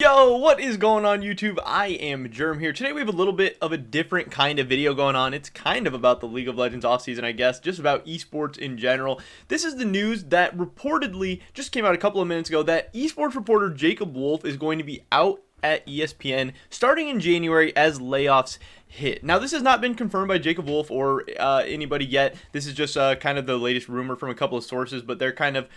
Yo, what is going on YouTube? I am Germ here. Today we have a little bit of a different kind of video going on. It's kind of about the League of Legends offseason, I guess, just about esports in general. This is the news that reportedly just came out a couple of minutes ago that esports reporter Jacob Wolf is going to be out at ESPN starting in January as layoffs hit. Now, this has not been confirmed by Jacob Wolf or anybody yet. This is just kind of the latest rumor from a couple of sources, but they're kind of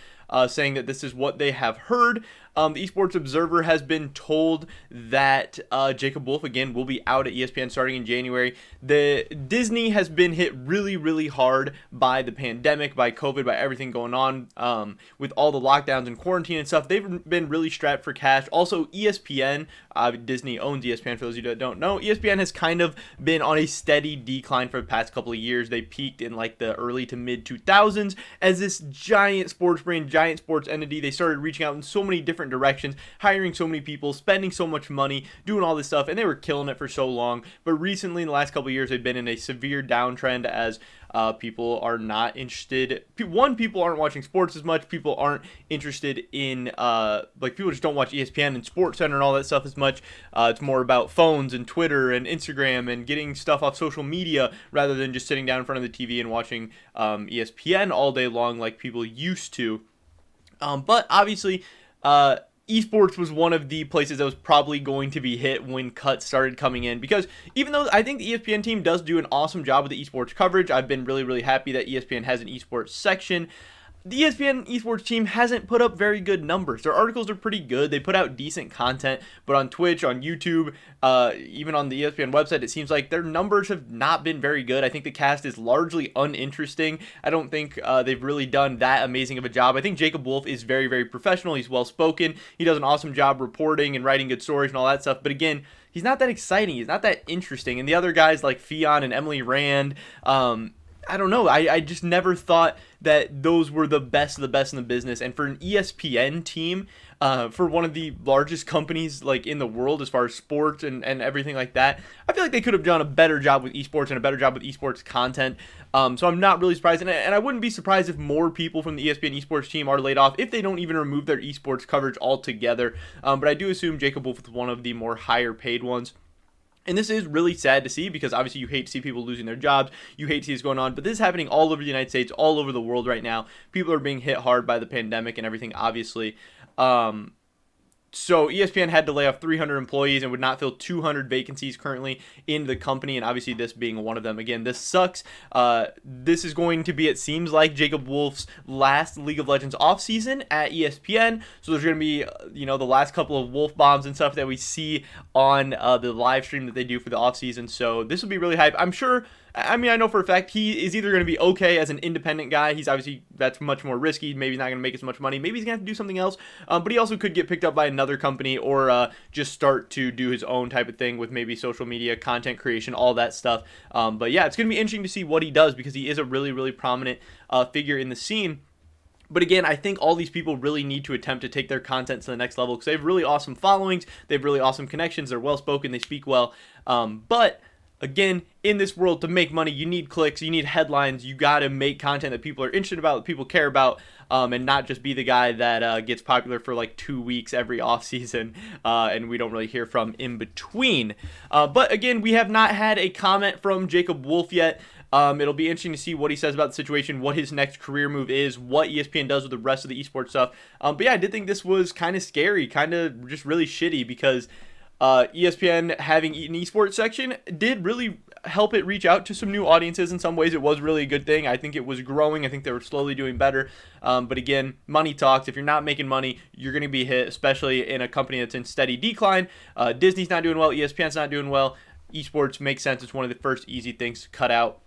saying that this is what they have heard. The Esports Observer has been told that Jacob Wolf, again, will be out at ESPN starting in January. The Disney has been hit really, really hard by the pandemic, by COVID, by everything going on with all the lockdowns and quarantine and stuff. They've been really strapped for cash. Also, ESPN, Disney owns ESPN, for those of you that don't know. ESPN has kind of been on a steady decline for the past couple of years. They peaked in like the early to mid 2000s as this giant sports brand, giant sports entity. They started reaching out in so many different directions, hiring so many people, spending so much money, doing all this stuff, and they were killing it for so long. But recently, in the last couple of years, they've been in a severe downtrend as people are not interested. People aren't watching sports as much. People aren't interested in people just don't watch ESPN and Sports Center and all that stuff as much. It's more about phones and Twitter and Instagram and getting stuff off social media rather than just sitting down in front of the TV and watching ESPN all day long like people used to. But obviously, esports was one of the places that was probably going to be hit when cuts started coming in, because even though I think the ESPN team does do an awesome job with the esports coverage, I've been really, really happy that ESPN has an esports section. The ESPN esports team hasn't put up very good numbers. Their articles are pretty good. They put out decent content, but on Twitch, on YouTube, even on the ESPN website, it seems like their numbers have not been very good. I think the cast is largely uninteresting. I don't think they've really done that amazing of a job. I think Jacob Wolf is very, very professional. He's well-spoken. He does an awesome job reporting and writing good stories and all that stuff. But again, he's not that exciting. He's not that interesting. And the other guys like Fion and Emily Rand, I don't know. I just never thought that those were the best of the best in the business. And for an ESPN team, for one of the largest companies like in the world as far as sports and everything like that, I feel like they could have done a better job with esports and a better job with esports content. So I'm not really surprised. And I wouldn't be surprised if more people from the ESPN esports team are laid off if they don't even remove their esports coverage altogether. But I do assume Jacob Wolf is one of the more higher paid ones. And this is really sad to see, because obviously you hate to see people losing their jobs. You hate to see this going on. But this is happening all over the United States, all over the world right now. People are being hit hard by the pandemic and everything, obviously. So ESPN had to lay off 300 employees and would not fill 200 vacancies currently in the company, and obviously this being one of them. Again, this sucks. This is going to be, it seems like, Jacob Wolf's last League of Legends offseason at ESPN. So there's going to be, the last couple of Wolf bombs and stuff that we see on the live stream that they do for the offseason. So this will be really hype. I'm sure. I know for a fact he is either going to be okay as an independent guy. He's obviously, that's much more risky. Maybe he's not going to make as much money. Maybe he's going to have to do something else. But he also could get picked up by another company or just start to do his own type of thing with maybe social media, content creation, all that stuff. But yeah, it's going to be interesting to see what he does, because he is a really, really prominent figure in the scene. But again, I think all these people really need to attempt to take their content to the next level, because they have really awesome followings. They have really awesome connections. They're well-spoken. They speak well. But again, in this world, to make money, you need clicks, you need headlines, you got to make content that people are interested about, that people care about, and not just be the guy that gets popular for like 2 weeks every offseason, and we don't really hear from in between. But again, we have not had a comment from Jacob Wolf yet. It'll be interesting to see what he says about the situation, what his next career move is, what ESPN does with the rest of the esports stuff. But yeah, I did think this was kind of scary, kind of just really shitty, because ESPN having an esports section did really help it reach out to some new audiences. In some ways, it was really a good thing. I think it was growing. I think they were slowly doing better. But again, money talks. If you're not making money, you're going to be hit, especially in a company that's in steady decline. Disney's not doing well. ESPN's not doing well. Esports makes sense. It's one of the first easy things to cut out.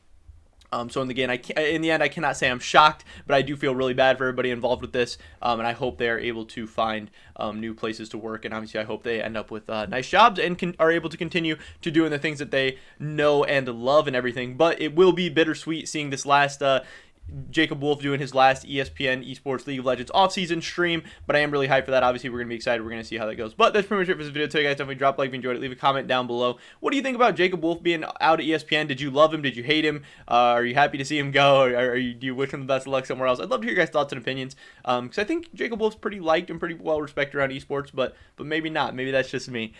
So in the end, I cannot say I'm shocked, but I do feel really bad for everybody involved with this, and I hope they are able to find new places to work, and obviously I hope they end up with nice jobs and are able to continue to doing the things that they know and love and everything. But it will be bittersweet seeing this last Jacob Wolf doing his last ESPN Esports League of Legends offseason stream, but I am really hyped for that. Obviously, we're going to be excited. We're going to see how that goes. But that's pretty much it for this video today, guys. Definitely drop a like if you enjoyed it. Leave a comment down below. What do you think about Jacob Wolf being out at ESPN? Did you love him? Did you hate him? Are you happy to see him go? Or do you wish him the best of luck somewhere else? I'd love to hear your guys' thoughts and opinions, because I think Jacob Wolf's pretty liked and pretty well respected around esports, but maybe not. Maybe that's just me.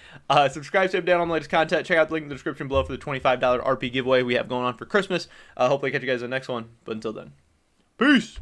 Subscribe, save down on the latest content. Check out the link in the description below for the $25 RP giveaway we have going on for Christmas. Hopefully catch you guys in the next one. But until then, peace.